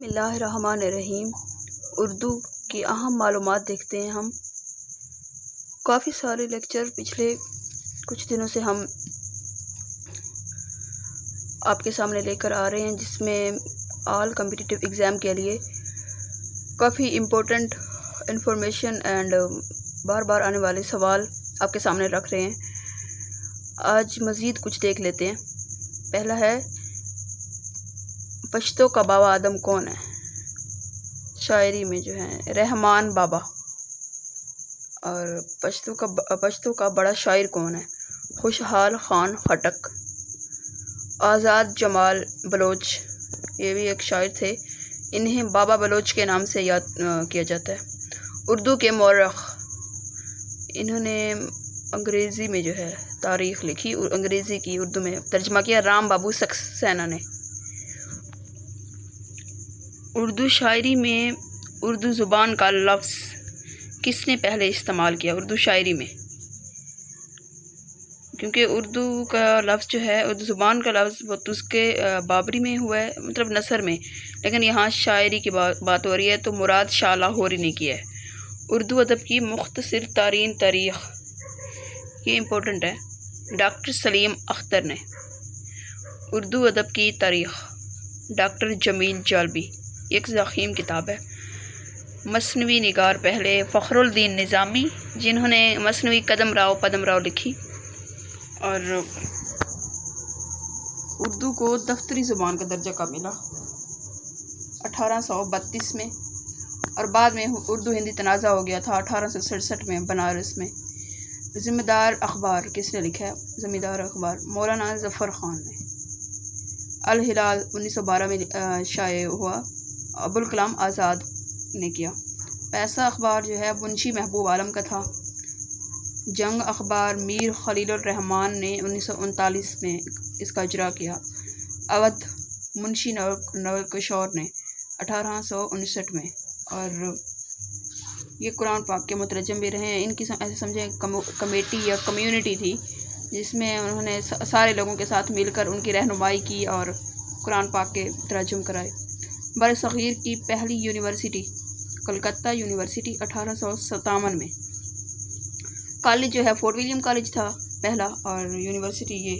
بسم اللہ الرحمن الرحیم۔ اردو کی اہم معلومات دیکھتے ہیں ہم۔ کافی سارے لیکچر پچھلے کچھ دنوں سے ہم آپ کے سامنے لے کر آ رہے ہیں، جس میں آل کمپٹیٹیو ایگزام کے لیے کافی امپورٹنٹ انفارمیشن اینڈ بار بار آنے والے سوال آپ کے سامنے رکھ رہے ہیں۔ آج مزید کچھ دیکھ لیتے ہیں۔ پہلا ہے، پشتو کا بابا آدم کون ہے؟ شاعری میں جو ہے رحمان بابا۔ اور پشتو کا بڑا شاعر کون ہے؟ خوشحال خان خٹک۔ آزاد جمال بلوچ، یہ بھی ایک شاعر تھے، انہیں بابا بلوچ کے نام سے یاد کیا جاتا ہے۔ اردو کے مورخ، انہوں نے انگریزی میں جو ہے تاریخ لکھی، انگریزی کی اردو میں ترجمہ کیا، رام بابو سکسینہ نے۔ اردو شاعری میں اردو زبان کا لفظ کس نے پہلے استعمال کیا اردو شاعری میں؟ کیونکہ اردو کا لفظ جو ہے، اردو زبان کا لفظ وہ تزکے بابری میں ہوا ہے، مطلب نثر میں، لیکن یہاں شاعری کی بات ہو رہی ہے تو مراد شاہ لاہوری نے کیا ہے۔ اردو ادب کی مختصر ترین تاریخ، یہ امپورٹنٹ ہے، ڈاکٹر سلیم اختر نے۔ اردو ادب کی تاریخ، ڈاکٹر جمیل جالبی، ایک ضخیم کتاب ہے۔ مثنوی نگار پہلے فخر الدین نظامی، جنہوں نے مثنوی قدم راؤ لکھی، اور اردو کو دفتری زبان کا درجہ کب ملا؟ 1832 میں، اور بعد میں اردو ہندی تنازع ہو گیا تھا 1867 میں بنارس میں۔ ذمہ دار اخبار کس نے لکھا ہے؟ ذمہ دار اخبار مولانا ظفر خان نے۔ الہلال 1912 میں شائع ہوا، ابوالکلام آزاد نے کیا۔ پیسہ اخبار جو ہے منشی محبوب عالم کا تھا۔ جنگ اخبار میر خلیل الرحمن نے 1939 میں اس کا اجرا کیا۔ اودھ منشی نوکشور نے 1859 میں، اور یہ قرآن پاک کے مترجم بھی رہے ہیں۔ ان کی ایسے سمجھیں کمیٹی یا کمیونٹی تھی، جس میں انہوں نے سارے لوگوں کے ساتھ مل کر ان کی رہنمائی کی اور قرآن پاک کے ترجم کرائے۔ برصغیر کی پہلی یونیورسٹی کلکتہ یونیورسٹی 1857 میں۔ کالج جو ہے فورٹ ولیم کالج تھا پہلا، اور یونیورسٹی یہ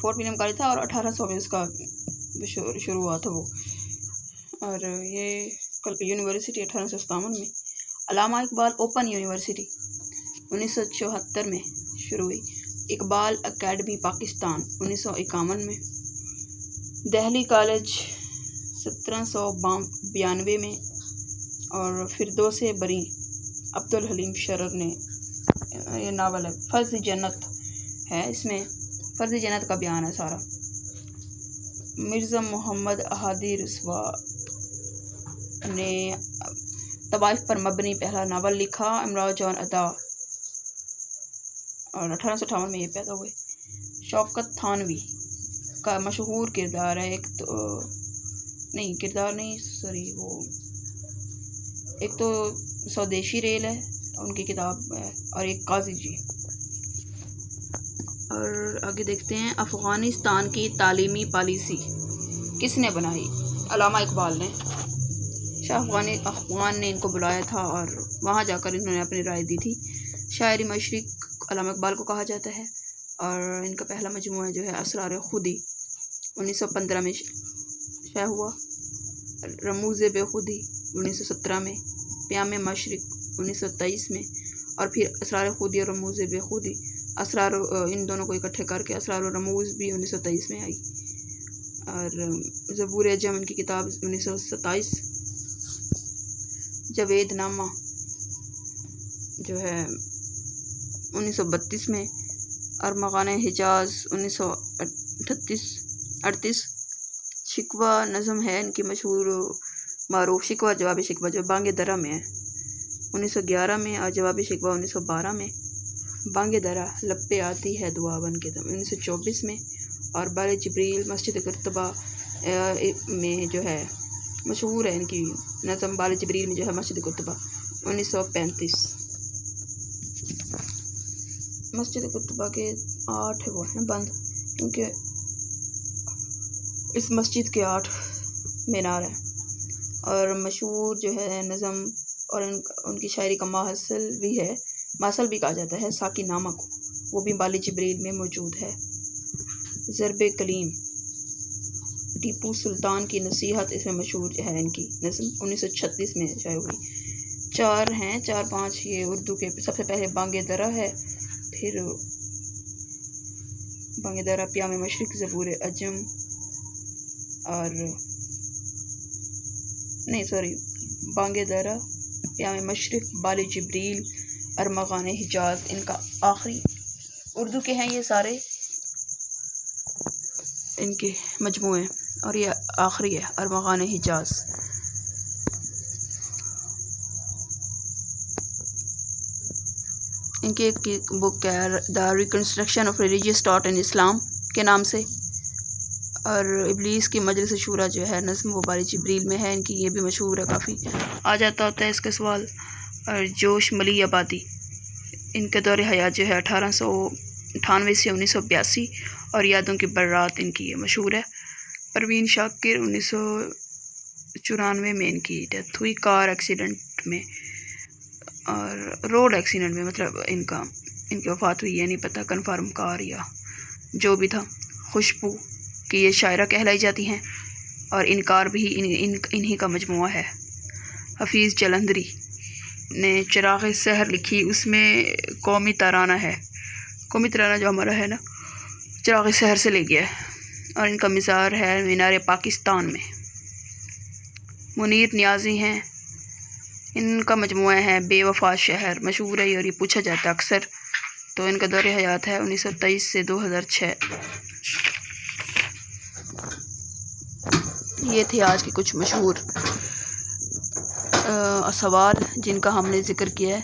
فورٹ ولیم کالج تھا، اور 1800 میں اس کا شروع ہوا تھا وہ، اور یہ یونیورسٹی 1857 میں۔ علامہ اقبال اوپن یونیورسٹی 1974 میں شروع ہوئی۔ اقبال اکیڈمی پاکستان 1951 میں۔ دہلی کالج 1792 میں، اور فردوس بری عبدالحلیم شرر نے، یہ ناول ہے، فرض جنت ہے، اس میں فرض جنت کا بیان ہے سارا۔ مرزا محمد احادی رسوا نے طوائف پر مبنی پہلا ناول لکھا، امراؤ جان ادا، اور 1858 میں یہ پیدا ہوئے۔ شوکت تھانوی کا مشہور کردار ہے، ایک تو سودیشی ریل ہے ان کی کتاب ہے، اور ایک قاضی جی۔ اور آگے دیکھتے ہیں، افغانستان کی تعلیمی پالیسی کس نے بنائی؟ علامہ اقبال نے۔ شاہ افغان نے ان کو بلایا تھا، اور وہاں جا کر انہوں نے اپنی رائے دی تھی۔ شاعری مشرق علامہ اقبال کو کہا جاتا ہے، اور ان کا پہلا مجموعہ جو ہے اسرار خودی 1915 میں شائع ہوا۔ رموز بے خودی 1917 میں، پیام مشرق 1923 میں، اور پھر اسرار خودی اور رموز بے خودی، ان دونوں کو اکٹھے کر کے اسرار و رموز بھی 1923 میں آئی۔ اور زبور اجم ان کی کتاب 1927۔ جاوید نامہ جو ہے 1932 میں، ارمغان حجاز 1938۔ شکوہ نظم ہے ان کی مشہور معروف، شکوہ جواب شکوہ، جو بانگ درہ میں ہے 1911 میں، اور جواب شکوہ 1912 میں۔ بانگ درہ لب پہ آتی ہے دعا بن کے 1924 میں، اور بال جبریل مسجد قرطبہ میں جو ہے مشہور ہے ان کی نظم، بال جبریل میں جو ہے مسجد قرطبہ 1935۔ مسجد قرطبہ کے 8 وہ ہیں بند، کیونکہ اس مسجد کے 8 مینار ہیں۔ اور مشہور جو ہے نظم اور ان کی شاعری کا ماحصل بھی کہا جاتا ہے ساقی نامہ کو، وہ بھی بال جبریل میں موجود ہے۔ ضرب کلیم، ٹیپو سلطان کی نصیحت اس میں مشہور ہے، ان کی نظم 1936 میں شائع ہوئی۔ 4 یہ اردو کے سب سے پہلے بانگ درا ہے، پھر بانگ درا، پیام مشرق، زبور عجم، اور بانگ درا، پیام مشرق، بال جبریل، ارمغان حجاز، ان کا آخری اردو کے ہیں یہ سارے ان کے مجموعے، اور یہ آخری ہے ارمغان حجاز۔ ان کی ایک بک ہے the reconstruction of religious thought in Islam کے نام سے، اور ابلیس کی مجلس شورا جو ہے نظم وہ بال جبریل میں ہے، ان کی یہ بھی مشہور ہے، کافی آ جاتا ہوتا ہے اس کا سوال۔ اور جوش ملی آبادی، ان کے دور حیات جو ہے 1898 سے 1982، اور یادوں کی برات ان کی یہ مشہور ہے۔ پروین شاکر 1994 میں ان کی ڈیتھ ہوئی کار ایکسیڈنٹ میں، اور روڈ ایکسیڈنٹ میں، مطلب ان کی وفات ہوئی ہے، نہیں پتہ کنفرم کار یا جو بھی تھا۔ خوشبو کی یہ شاعرہ کہلائی جاتی ہیں، اور انکار بھی انہی کا مجموعہ ہے۔ حفیظ جلندھری نے چراغ سحر لکھی، اس میں قومی ترانہ ہے، قومی ترانہ جو ہمارا ہے نا چراغ سحر سے لے گیا ہے، اور ان کا مزار ہے مینار پاکستان میں۔ منیر نیازی ہیں، ان کا مجموعہ ہے بے وفا شہر، مشہور ہے اور یہ پوچھا جاتا ہے اکثر، تو ان کا دور حیات ہے 1923 سے 2006۔ یہ تھے آج کے کچھ مشہور سوال جن کا ہم نے ذکر کیا ہے۔